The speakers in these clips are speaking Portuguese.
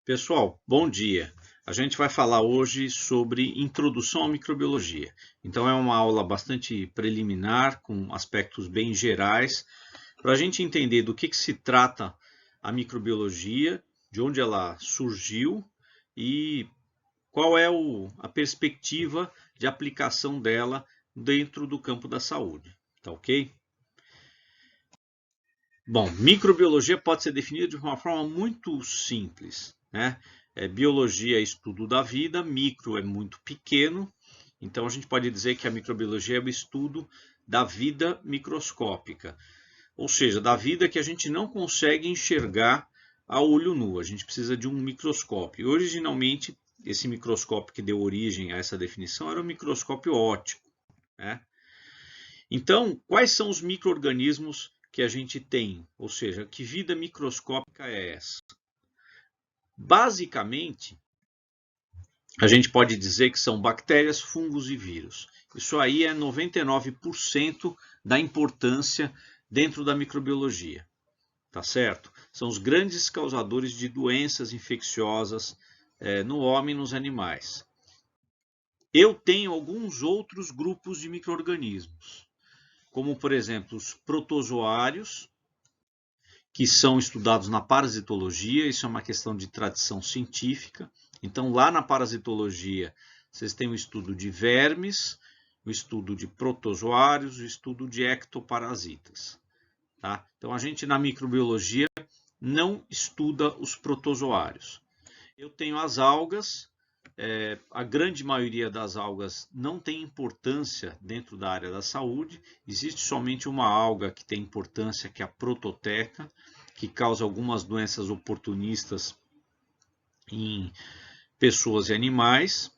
Pessoal, bom dia. A gente vai falar hoje sobre introdução à microbiologia. Então é uma aula bastante preliminar, com aspectos bem gerais, para a gente entender do que se trata a microbiologia, de onde ela surgiu e qual é a perspectiva de aplicação dela dentro do campo da saúde. Tá ok? Bom, microbiologia pode ser definida de uma forma muito simples, né? Biologia é estudo da vida, micro é muito pequeno, então a gente pode dizer que a microbiologia é o estudo da vida microscópica, ou seja, da vida que a gente não consegue enxergar a olho nu, a gente precisa de um microscópio. Originalmente, esse microscópio que deu origem a essa definição era o microscópio óptico, né? Então, quais são os micro-organismos que a gente tem? Ou seja, que vida microscópica é essa? Basicamente, a gente pode dizer que são bactérias, fungos e vírus. Isso aí é 99% da importância dentro da microbiologia, tá certo? São os grandes causadores de doenças infecciosas no homem e nos animais. Eu tenho alguns outros grupos de micro-organismos, como por exemplo os protozoários, que são estudados na parasitologia, isso é uma questão de tradição científica. Então, lá na parasitologia, vocês têm o estudo de vermes, o estudo de protozoários, o estudo de ectoparasitas. Tá? Então, a gente na microbiologia não estuda os protozoários. Eu tenho as algas, a grande maioria das algas não tem importância dentro da área da saúde. Existe somente uma alga que tem importância, que é a prototeca, que causa algumas doenças oportunistas em pessoas e animais.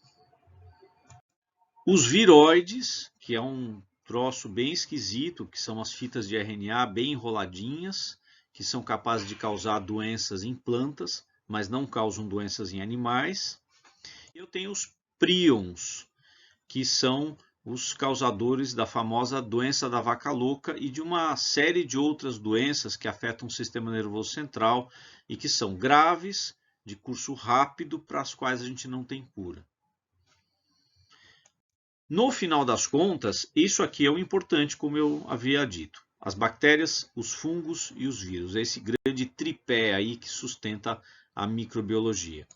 Os viroides, que é um troço bem esquisito, que são as fitas de RNA bem enroladinhas, que são capazes de causar doenças em plantas, mas não causam doenças em animais. Eu tenho os prions, que são os causadores da famosa doença da vaca louca e de uma série de outras doenças que afetam o sistema nervoso central e que são graves, de curso rápido, para as quais a gente não tem cura. No final das contas, isso aqui é o importante, como eu havia dito. As bactérias, os fungos e os vírus. É esse grande tripé aí que sustenta a microbiologia.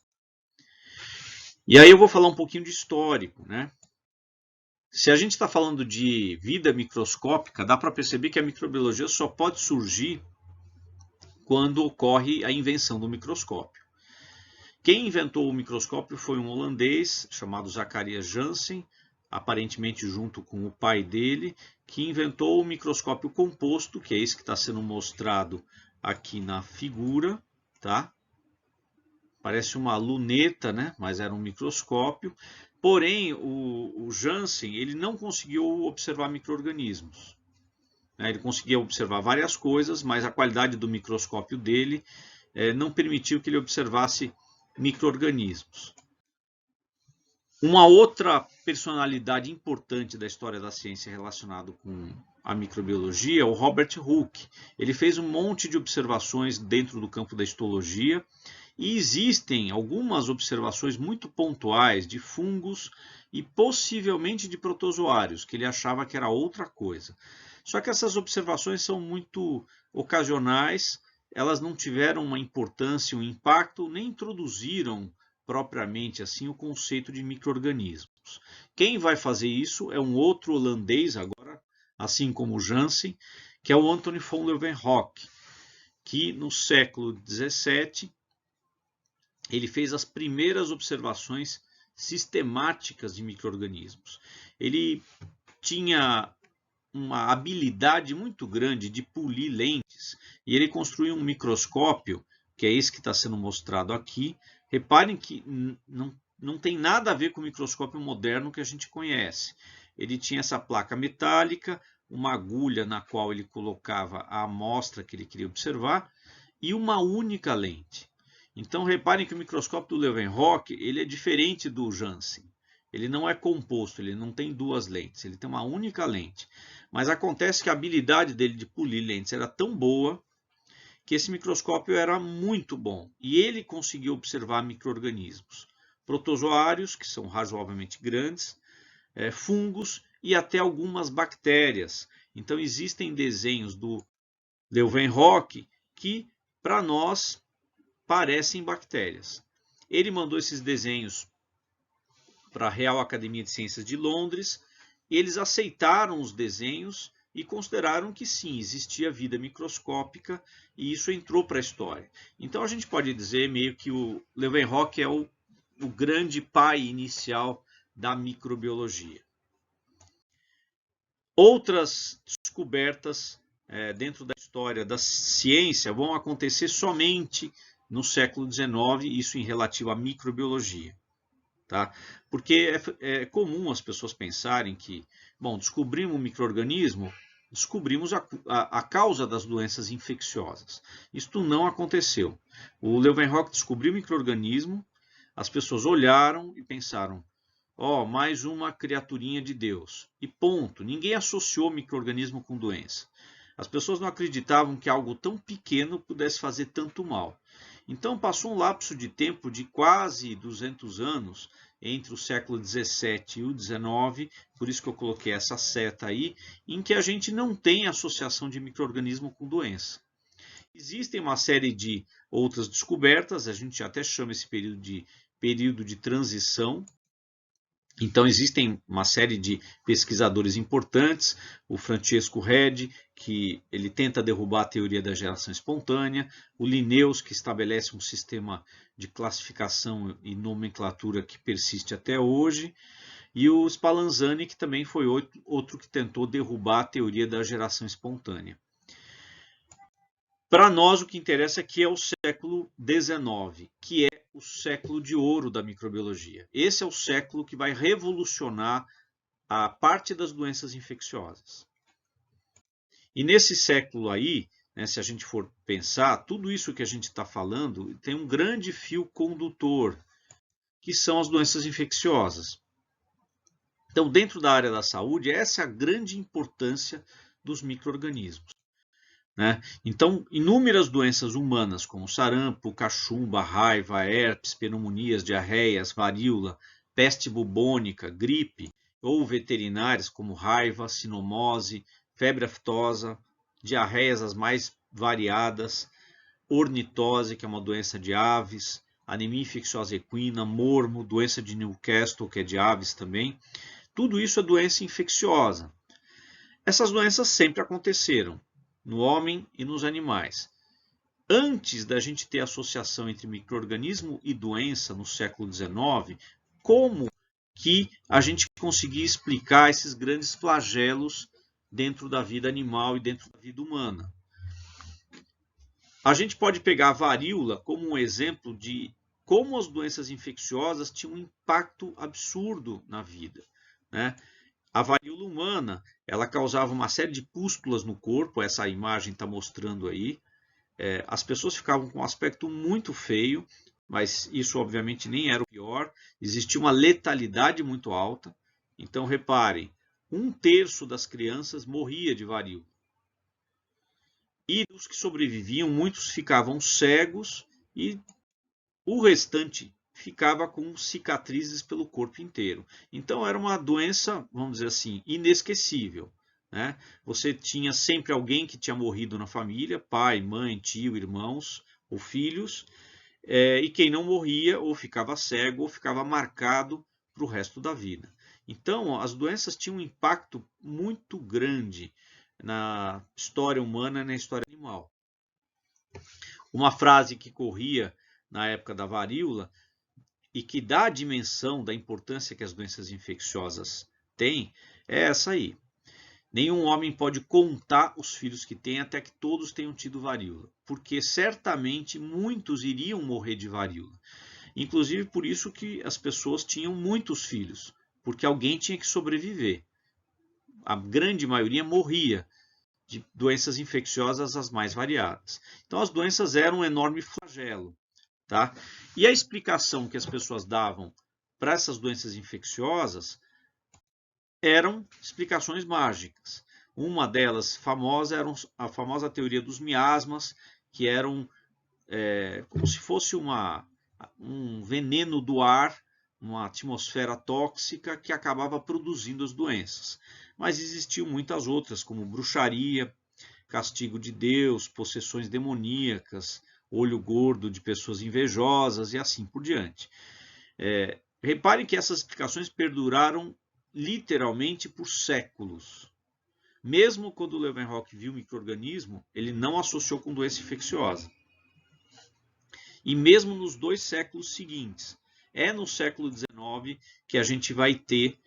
E aí eu vou falar um pouquinho de histórico, né? Se a gente está falando de vida microscópica, dá para perceber que a microbiologia só pode surgir quando ocorre a invenção do microscópio. Quem inventou o microscópio foi um holandês chamado Zacarias Janssen, aparentemente junto com o pai dele, que inventou o microscópio composto, que é esse que está sendo mostrado aqui na figura, tá? Parece uma luneta, né? Mas era um microscópio. Porém, o Janssen ele não conseguiu observar micro-organismos. Ele conseguia observar várias coisas, mas a qualidade do microscópio dele não permitiu que ele observasse micro-organismos. Uma outra personalidade importante da história da ciência relacionada com a microbiologia é o Robert Hooke. Ele fez um monte de observações dentro do campo da histologia e existem algumas observações muito pontuais de fungos e possivelmente de protozoários, que ele achava que era outra coisa. Só que essas observações são muito ocasionais, elas não tiveram uma importância, um impacto, nem introduziram propriamente assim o conceito de micro-organismos. Quem vai fazer isso é um outro holandês agora, assim como o Janssen, que é o Anthony von Leeuwenhoek, que no século 17 ele fez as primeiras observações sistemáticas de micro-organismos. Ele tinha uma habilidade muito grande de polir lentes e ele construiu um microscópio, que é esse que está sendo mostrado aqui. Reparem que não tem nada a ver com o microscópio moderno que a gente conhece. Ele tinha essa placa metálica, uma agulha na qual ele colocava a amostra que ele queria observar e uma única lente. Então reparem que o microscópio do Leeuwenhoek ele é diferente do Janssen. Ele não é composto, ele não tem duas lentes, ele tem uma única lente. Mas acontece que a habilidade dele de polir lentes era tão boa que esse microscópio era muito bom e ele conseguiu observar micro-organismos, protozoários, que são razoavelmente grandes, fungos e até algumas bactérias. Então existem desenhos do Leeuwenhoek que, para nós, parecem bactérias. Ele mandou esses desenhos para a Real Academia de Ciências de Londres. Eles aceitaram os desenhos e consideraram que sim, existia vida microscópica e isso entrou para a história. Então a gente pode dizer meio que o Leeuwenhoek é o grande pai inicial da microbiologia. Outras descobertas dentro da história da ciência vão acontecer somente no século XIX, isso em relativo à microbiologia. Tá? Porque é comum as pessoas pensarem que, bom, descobrimos um micro-organismo, descobrimos a causa das doenças infecciosas. Isto não aconteceu. O Leeuwenhoek descobriu o micro-organismo, as pessoas olharam e pensaram, ó, mais uma criaturinha de Deus. E ponto. Ninguém associou micro-organismo com doença. As pessoas não acreditavam que algo tão pequeno pudesse fazer tanto mal. Então passou um lapso de tempo de quase 200 anos entre o século XVII e o XIX, por isso que eu coloquei essa seta aí, em que a gente não tem associação de micro-organismo com doença. Existem uma série de outras descobertas, a gente até chama esse período de transição. Então existem uma série de pesquisadores importantes, o Francesco Redi, que ele tenta derrubar a teoria da geração espontânea, o Linnaeus, que estabelece um sistema de classificação e nomenclatura que persiste até hoje, e o Spallanzani, que também foi outro que tentou derrubar a teoria da geração espontânea. Para nós, o que interessa aqui é o século XIX, que é o século de ouro da microbiologia. Esse é o século que vai revolucionar a parte das doenças infecciosas. E nesse século aí, né, se a gente for pensar, tudo isso que a gente está falando tem um grande fio condutor, que são as doenças infecciosas. Então, dentro da área da saúde, essa é a grande importância dos micro-organismos. Né? Então, inúmeras doenças humanas, como sarampo, cachumba, raiva, herpes, pneumonias, diarreias, varíola, peste bubônica, gripe, ou veterinárias, como raiva, sinomose, febre aftosa, diarreias as mais variadas, ornitose, que é uma doença de aves, anemia infecciosa equina, mormo, doença de Newcastle, que é de aves também. Tudo isso é doença infecciosa. Essas doenças sempre aconteceram no homem e nos animais. Antes da gente ter associação entre micro-organismo e doença no século XIX, como que a gente conseguia explicar esses grandes flagelos dentro da vida animal e dentro da vida humana? A gente pode pegar a varíola como um exemplo de como as doenças infecciosas tinham um impacto absurdo na vida, né? A varíola humana, ela causava uma série de pústulas no corpo, essa imagem está mostrando aí. As pessoas ficavam com um aspecto muito feio, mas isso obviamente nem era o pior. Existia uma letalidade muito alta. Então reparem, 1/3 das crianças morria de varíola. E dos que sobreviviam, muitos ficavam cegos e o restante ficava com cicatrizes pelo corpo inteiro. Então era uma doença, vamos dizer assim, inesquecível. Né? Você tinha sempre alguém que tinha morrido na família, pai, mãe, tio, irmãos ou filhos, e quem não morria ou ficava cego ou ficava marcado para o resto da vida. Então as doenças tinham um impacto muito grande na história humana e na história animal. Uma frase que corria na época da varíola e que dá a dimensão da importância que as doenças infecciosas têm, é essa aí. Nenhum homem pode contar os filhos que tem até que todos tenham tido varíola, porque certamente muitos iriam morrer de varíola. Inclusive por isso que as pessoas tinham muitos filhos, porque alguém tinha que sobreviver. A grande maioria morria de doenças infecciosas as mais variadas. Então as doenças eram um enorme flagelo. Tá? E a explicação que as pessoas davam para essas doenças infecciosas eram explicações mágicas. Uma delas famosa era a famosa teoria dos miasmas, que eram como se fosse um veneno do ar, uma atmosfera tóxica que acabava produzindo as doenças. Mas existiam muitas outras, como bruxaria, castigo de Deus, possessões demoníacas, olho gordo de pessoas invejosas e assim por diante. Repare que essas explicações perduraram literalmente por séculos. Mesmo quando Leeuwenhoek viu o micro-organismo, ele não associou com doença infecciosa. E mesmo nos 2 séculos seguintes. É no século XIX que a gente vai ter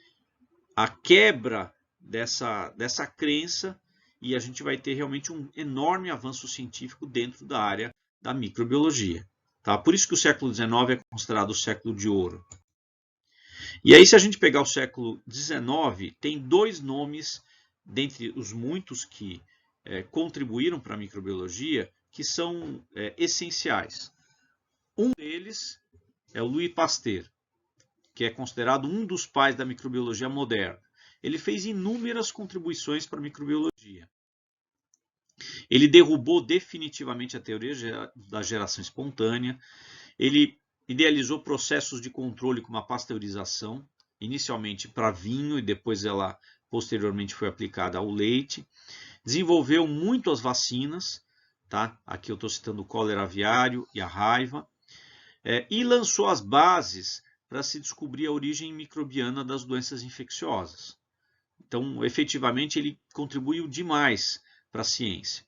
a quebra dessa crença e a gente vai ter realmente um enorme avanço científico dentro da área da microbiologia. Tá? Por isso que o século XIX é considerado o século de ouro. E aí, se a gente pegar o século XIX, tem 2 nomes, dentre os muitos que contribuíram para a microbiologia, que são essenciais. Um deles é o Louis Pasteur, que é considerado um dos pais da microbiologia moderna. Ele fez inúmeras contribuições para a microbiologia. Ele derrubou definitivamente a teoria da geração espontânea. Ele idealizou processos de controle como a pasteurização, inicialmente para vinho e depois ela posteriormente foi aplicada ao leite. Desenvolveu muito as vacinas, tá? Aqui eu estou citando o cólera aviário e a raiva. E lançou as bases para se descobrir a origem microbiana das doenças infecciosas. Então, efetivamente, ele contribuiu demais para a ciência.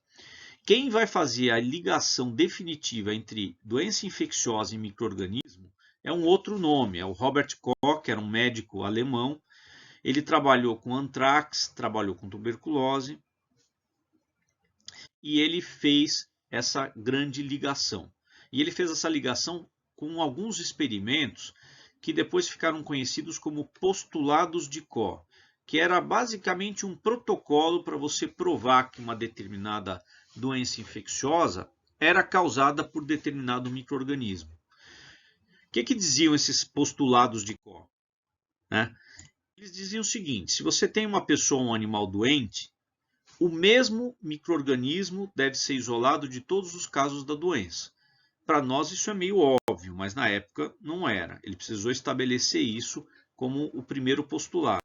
Quem vai fazer a ligação definitiva entre doença infecciosa e micro-organismo é um outro nome, é o Robert Koch, que era um médico alemão. Ele trabalhou com antrax, trabalhou com tuberculose e ele fez essa grande ligação. E ele fez essa ligação com alguns experimentos que depois ficaram conhecidos como postulados de Koch, que era basicamente um protocolo para você provar que uma determinada doença infecciosa era causada por determinado micro-organismo. O que diziam esses postulados de Koch? Eles diziam o seguinte: se você tem uma pessoa ou um animal doente, o mesmo micro-organismo deve ser isolado de todos os casos da doença. Para nós isso é meio óbvio, mas na época não era. Ele precisou estabelecer isso como o primeiro postulado.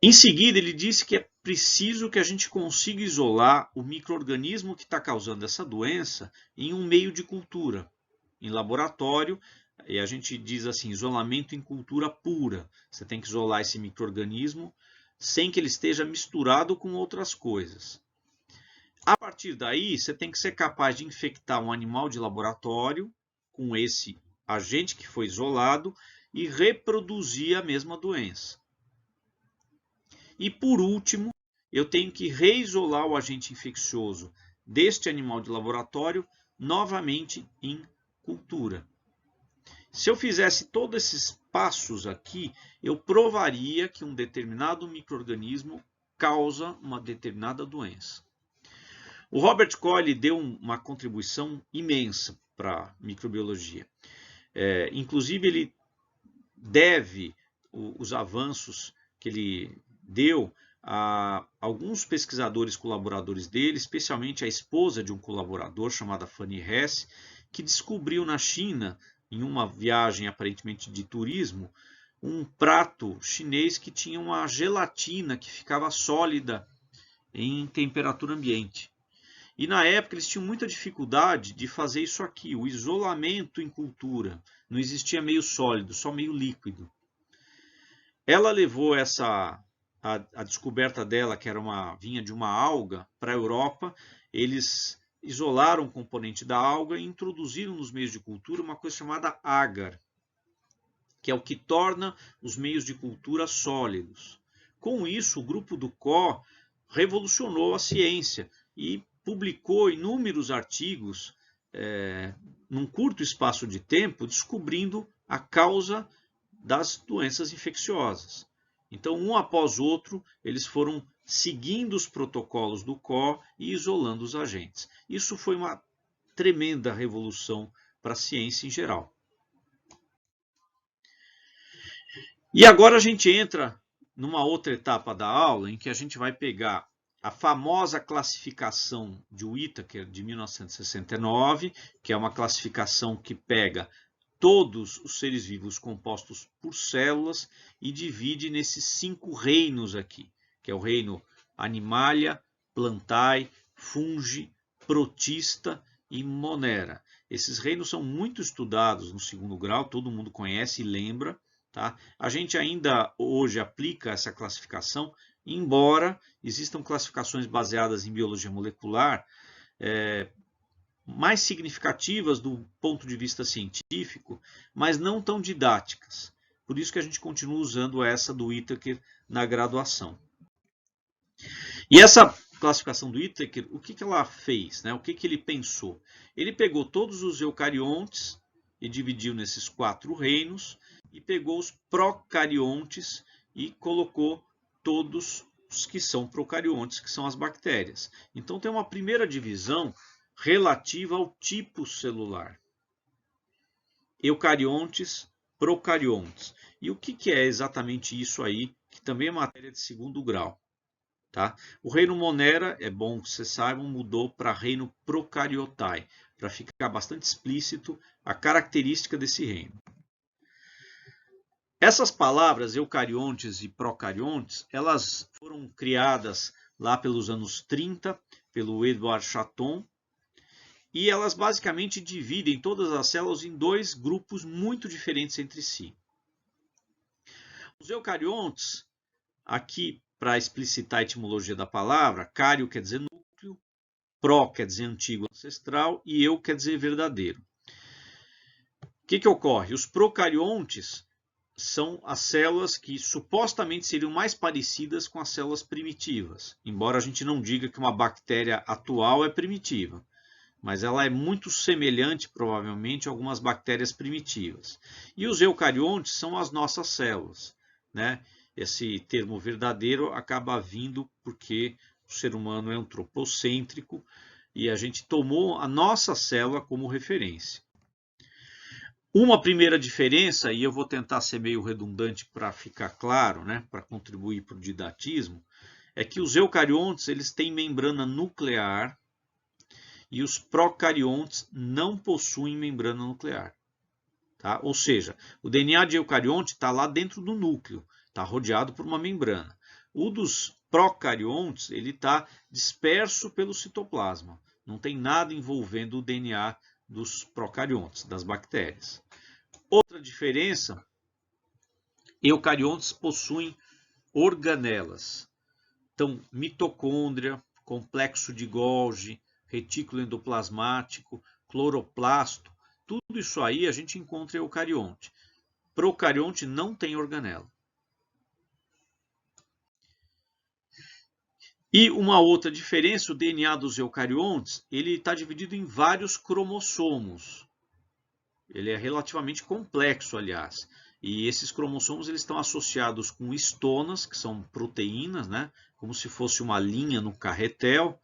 Em seguida, ele disse que é preciso que a gente consiga isolar o micro-organismo que está causando essa doença em um meio de cultura, em laboratório, e a gente diz assim, isolamento em cultura pura. Você tem que isolar esse micro-organismo sem que ele esteja misturado com outras coisas. A partir daí, você tem que ser capaz de infectar um animal de laboratório com esse agente que foi isolado e reproduzir a mesma doença. E por último, eu tenho que reisolar o agente infeccioso deste animal de laboratório novamente em cultura. Se eu fizesse todos esses passos aqui, eu provaria que um determinado micro-organismo causa uma determinada doença. O Robert Koch deu uma contribuição imensa para a microbiologia. Inclusive, ele deve os avanços que ele deu a alguns pesquisadores colaboradores dele, especialmente a esposa de um colaborador chamada Fanny Hesse, que descobriu na China, em uma viagem aparentemente de turismo, um prato chinês que tinha uma gelatina que ficava sólida em temperatura ambiente. E na época eles tinham muita dificuldade de fazer isso aqui, o isolamento em cultura. Não existia meio sólido, só meio líquido. Ela levou a descoberta dela, que vinha de uma alga, para a Europa. Eles isolaram o componente da alga e introduziram nos meios de cultura uma coisa chamada agar, que é o que torna os meios de cultura sólidos. Com isso, o grupo do Koch revolucionou a ciência e publicou inúmeros artigos num curto espaço de tempo, descobrindo a causa das doenças infecciosas. Então, um após outro, eles foram seguindo os protocolos do Koch e isolando os agentes. Isso foi uma tremenda revolução para a ciência em geral. E agora a gente entra numa outra etapa da aula em que a gente vai pegar a famosa classificação de Whittaker de 1969, que é uma classificação que pega todos os seres vivos compostos por células e divide nesses 5 reinos aqui, que é o reino Animalia, Plantae, Fungi, Protista e Monera. Esses reinos são muito estudados no 2º grau, todo mundo conhece e lembra. Tá? A gente ainda hoje aplica essa classificação, embora existam classificações baseadas em biologia molecular mais significativas do ponto de vista científico, mas não tão didáticas. Por isso que a gente continua usando essa do Whittaker na graduação. E essa classificação do Whittaker, o que ela fez? Né? O que ele pensou? Ele pegou todos os eucariontes e dividiu nesses 4 reinos, e pegou os procariontes e colocou todos os que são procariontes, que são as bactérias. Então tem uma primeira divisão relativa ao tipo celular. Eucariontes, procariontes. E o que é exatamente isso aí, que também é matéria de 2º grau. Tá? O reino Monera, é bom que vocês saibam, mudou para reino Procaryotae, para ficar bastante explícito a característica desse reino. Essas palavras, eucariontes e procariontes, elas foram criadas lá pelos anos 30, pelo Edward Chaton, e elas basicamente dividem todas as células em 2 grupos muito diferentes entre si. Os eucariontes, aqui para explicitar a etimologia da palavra, cário quer dizer núcleo, pró quer dizer antigo, ancestral, e eu quer dizer verdadeiro. O que ocorre? Os procariontes são as células que supostamente seriam mais parecidas com as células primitivas, embora a gente não diga que uma bactéria atual é primitiva, mas ela é muito semelhante, provavelmente, a algumas bactérias primitivas. E os eucariontes são as nossas células, né? Esse termo verdadeiro acaba vindo porque o ser humano é antropocêntrico e a gente tomou a nossa célula como referência. Uma primeira diferença, e eu vou tentar ser meio redundante para ficar claro, né, para contribuir para o didatismo, é que os eucariontes eles têm membrana nuclear e os procariontes não possuem membrana nuclear. Tá? Ou seja, o DNA de eucarionte está lá dentro do núcleo, está rodeado por uma membrana. O dos procariontes ele está disperso pelo citoplasma, não tem nada envolvendo o DNA dos procariontes, das bactérias. Outra diferença, eucariontes possuem organelas. Então, mitocôndria, complexo de Golgi, retículo endoplasmático, cloroplasto, tudo isso aí a gente encontra em eucarionte. Procarionte não tem organela. E uma outra diferença, o DNA dos eucariontes, ele está dividido em vários cromossomos. Ele é relativamente complexo, aliás. E esses cromossomos eles estão associados com histonas, que são proteínas, né? Como se fosse uma linha no carretel.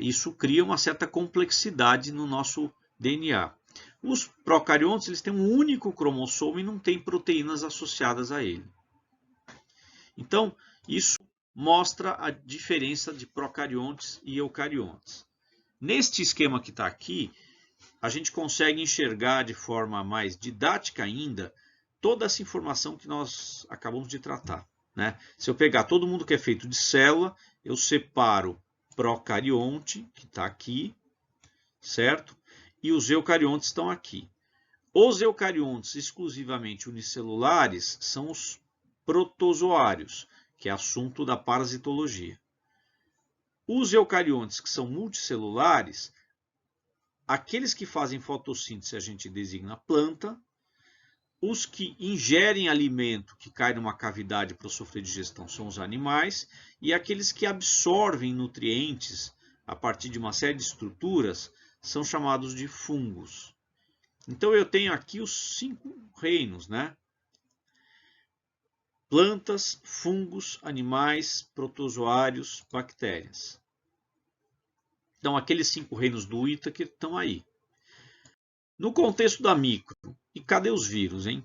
Isso cria uma certa complexidade no nosso DNA. Os procariontes eles têm um único cromossomo e não têm proteínas associadas a ele. Então, isso mostra a diferença de procariontes e eucariontes. Neste esquema que está aqui, a gente consegue enxergar de forma mais didática ainda toda essa informação que nós acabamos de tratar. Né? Se eu pegar todo mundo que é feito de célula, eu separo procarionte, que está aqui, certo? E os eucariontes estão aqui. Os eucariontes exclusivamente unicelulares são os protozoários, que é assunto da parasitologia. Os eucariontes que são multicelulares, aqueles que fazem fotossíntese a gente designa planta, os que ingerem alimento que cai numa cavidade para sofrer digestão são os animais, e aqueles que absorvem nutrientes a partir de uma série de estruturas são chamados de fungos. Então eu tenho aqui os 5 reinos, né? Plantas, fungos, animais, protozoários, bactérias. Então aqueles 5 reinos do Whittaker estão aí. No contexto da micro, e cadê os vírus, hein?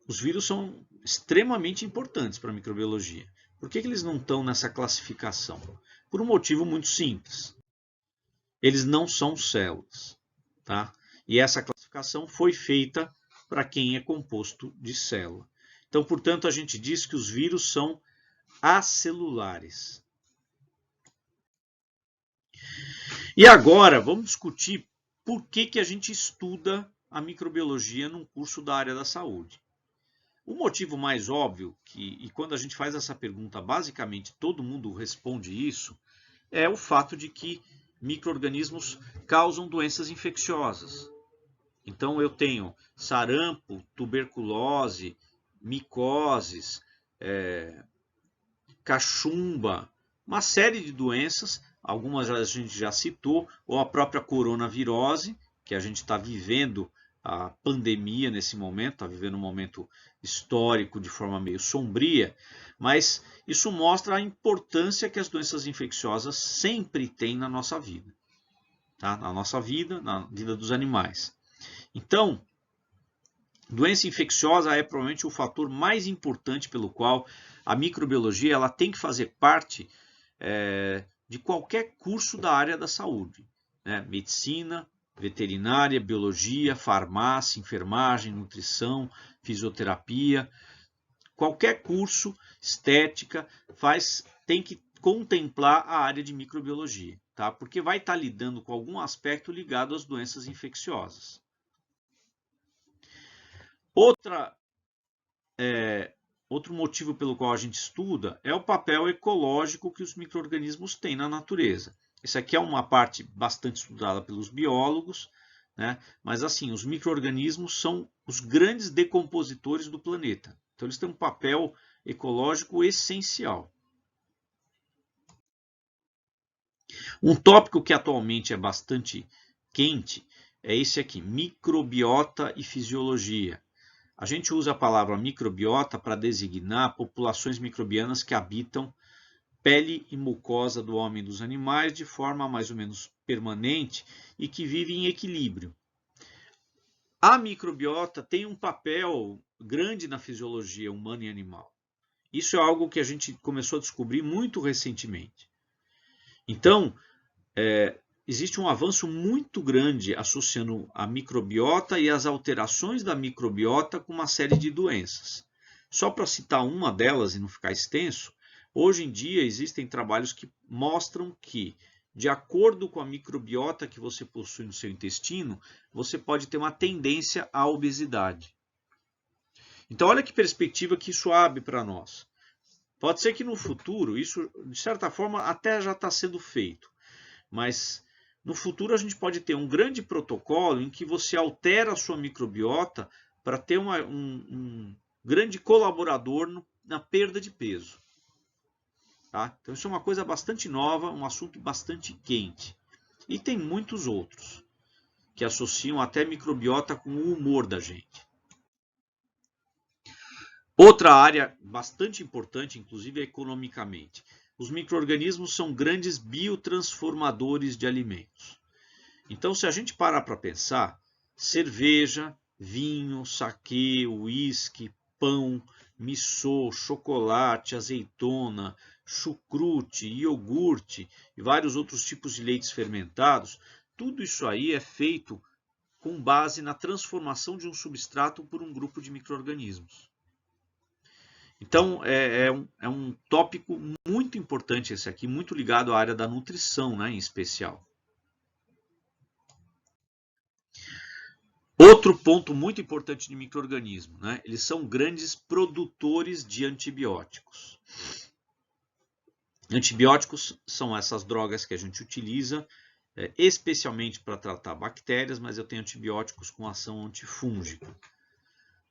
Os vírus são extremamente importantes para a microbiologia, Por que eles não estão nessa classificação? Por um motivo muito simples. Eles não são células, tá? E essa classificação foi feita para quem é composto de célula. Então, portanto, a gente diz que os vírus são acelulares. E agora vamos discutir por que a gente estuda a microbiologia num curso da área da saúde. O motivo mais óbvio, e quando a gente faz essa pergunta, basicamente todo mundo responde isso, é o fato de que micro-organismos causam doenças infecciosas. Então eu tenho sarampo, tuberculose, micoses, cachumba, uma série de doenças, algumas a gente já citou, ou a própria coronavirose, que a gente está vivendo a pandemia nesse momento, está vivendo um momento histórico de forma meio sombria, mas isso mostra a importância que as doenças infecciosas sempre têm na nossa vida, tá? Na nossa vida, na vida dos animais. Então, doença infecciosa é provavelmente o fator mais importante pelo qual a microbiologia ela tem que fazer parte de qualquer curso da área da saúde, né? Medicina, veterinária, biologia, farmácia, enfermagem, nutrição, fisioterapia, qualquer curso, estética, tem que contemplar a área de microbiologia, tá? Porque vai estar lidando com algum aspecto ligado às doenças infecciosas. Outro motivo pelo qual a gente estuda é o papel ecológico que os micro-organismos têm na natureza. Essa aqui é uma parte bastante estudada pelos biólogos, né? Mas assim, os micro-organismos são os grandes decompositores do planeta. Então eles têm um papel ecológico essencial. Um tópico que atualmente é bastante quente é esse aqui, microbiota e fisiologia. A gente usa a palavra microbiota para designar populações microbianas que habitam pele e mucosa do homem e dos animais de forma mais ou menos permanente e que vivem em equilíbrio. A microbiota tem um papel grande na fisiologia humana e animal. Isso é algo que a gente começou a descobrir muito recentemente. Então, existe um avanço muito grande associando a microbiota e as alterações da microbiota com uma série de doenças. Só para citar uma delas e não ficar extenso, hoje em dia existem trabalhos que mostram que, de acordo com a microbiota que você possui no seu intestino, você pode ter uma tendência à obesidade. Então, olha que perspectiva que isso abre para nós. Pode ser que no futuro, isso de certa forma até já está sendo feito, mas no futuro a gente pode ter um grande protocolo em que você altera a sua microbiota para ter um grande colaborador na perda de peso. Tá? Então isso é uma coisa bastante nova, um assunto bastante quente. E tem muitos outros que associam até microbiota com o humor da gente. Outra área bastante importante, inclusive economicamente. Os micro-organismos são grandes biotransformadores de alimentos. Então, se a gente parar para pensar, cerveja, vinho, saquê, uísque, pão, missô, chocolate, azeitona, chucrute, iogurte e vários outros tipos de leites fermentados, tudo isso aí é feito com base na transformação de um substrato por um grupo de micro-organismos. Então, é um tópico muito importante esse aqui, muito ligado à área da nutrição, né, em especial. Outro ponto muito importante de micro-organismo, né, eles são grandes produtores de antibióticos. Antibióticos são essas drogas que a gente utiliza especialmente para tratar bactérias, mas eu tenho antibióticos com ação antifúngica.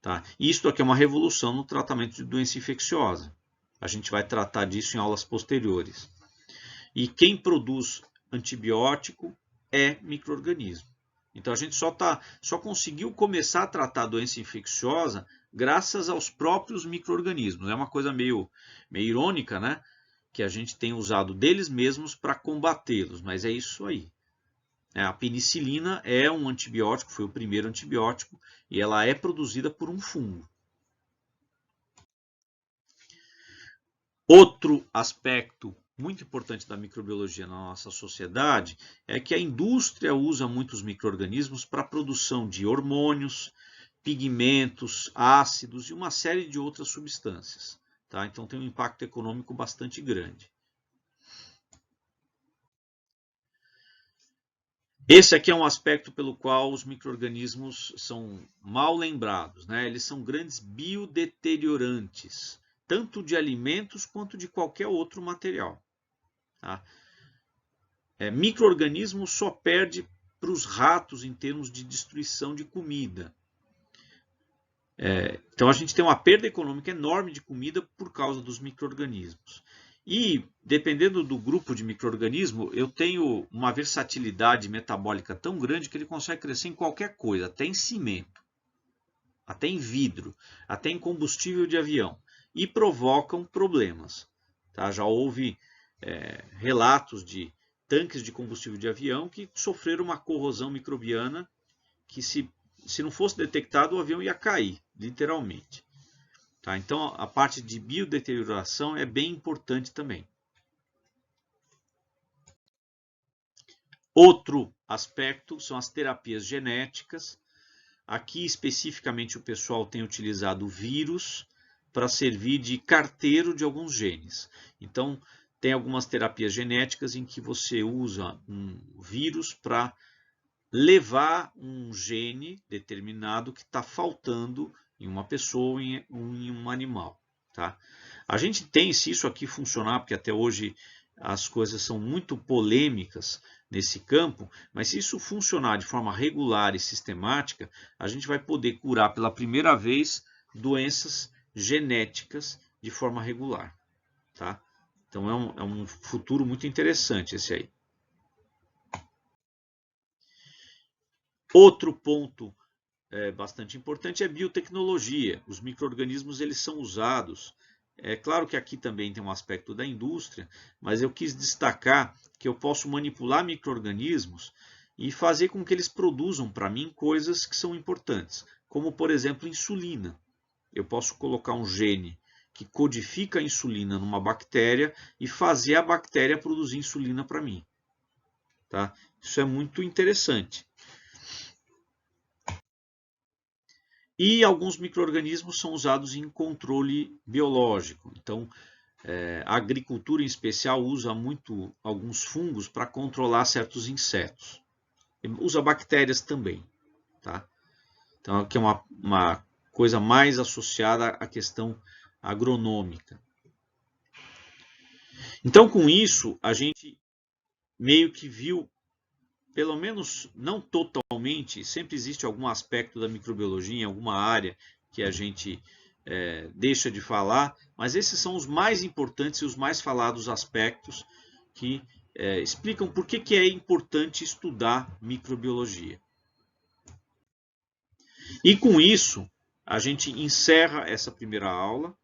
Tá? Isto aqui é uma revolução no tratamento de doença infecciosa. A gente vai tratar disso em aulas posteriores. E quem produz antibiótico é micro-organismo. Então a gente só conseguiu começar a tratar a doença infecciosa graças aos próprios micro-organismos. É uma coisa meio irônica, né? Que a gente tem usado deles mesmos para combatê-los, mas é isso aí. A penicilina é um antibiótico, foi o primeiro antibiótico, e ela é produzida por um fungo. Outro aspecto muito importante da microbiologia na nossa sociedade é que a indústria usa muitos micro-organismos para a produção de hormônios, pigmentos, ácidos e uma série de outras substâncias. Tá? Então tem um impacto econômico bastante grande. Esse aqui é um aspecto pelo qual os micro-organismos são mal lembrados, né? Eles são grandes biodeteriorantes, tanto de alimentos quanto de qualquer outro material. Tá? Micro-organismo só perde para os ratos em termos de destruição de comida. Então a gente tem uma perda econômica enorme de comida por causa dos micro-organismos. E, dependendo do grupo de micro-organismo, eu tenho uma versatilidade metabólica tão grande que ele consegue crescer em qualquer coisa, até em cimento, até em vidro, até em combustível de avião, e provocam problemas. Tá? Já houve relatos de tanques de combustível de avião que sofreram uma corrosão microbiana que, se não fosse detectado, o avião ia cair, literalmente. Tá? Então, a parte de biodeterioração é bem importante também. Outro aspecto são as terapias genéticas. Aqui, especificamente, o pessoal tem utilizado vírus para servir de carteiro de alguns genes. Então, tem algumas terapias genéticas em que você usa um vírus para levar um gene determinado que está faltando em uma pessoa ou em um animal. Tá? A gente tem, se isso aqui funcionar, porque até hoje as coisas são muito polêmicas nesse campo, mas se isso funcionar de forma regular e sistemática, a gente vai poder curar pela primeira vez doenças genéticas de forma regular. Tá? Então é um futuro muito interessante esse aí. Outro ponto bastante importante é biotecnologia. Os micro-organismos eles são usados. É claro que aqui também tem um aspecto da indústria, mas eu quis destacar que eu posso manipular micro-organismos e fazer com que eles produzam para mim coisas que são importantes, como por exemplo insulina. Eu posso colocar um gene que codifica a insulina numa bactéria e fazer a bactéria produzir insulina para mim. Tá? Isso é muito interessante. E alguns micro-organismos são usados em controle biológico. Então, a agricultura em especial usa muito alguns fungos para controlar certos insetos. Usa bactérias também. Tá? Então, aqui é uma coisa mais associada à questão agronômica. Então, com isso, a gente meio que viu, pelo menos não totalmente, sempre existe algum aspecto da microbiologia em alguma área que a gente deixa de falar, mas esses são os mais importantes e os mais falados aspectos que explicam por que é importante estudar microbiologia. E com isso, a gente encerra essa primeira aula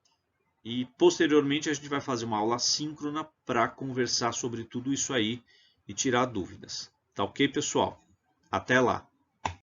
e posteriormente a gente vai fazer uma aula síncrona para conversar sobre tudo isso aí e tirar dúvidas. Tá ok, pessoal? Até lá!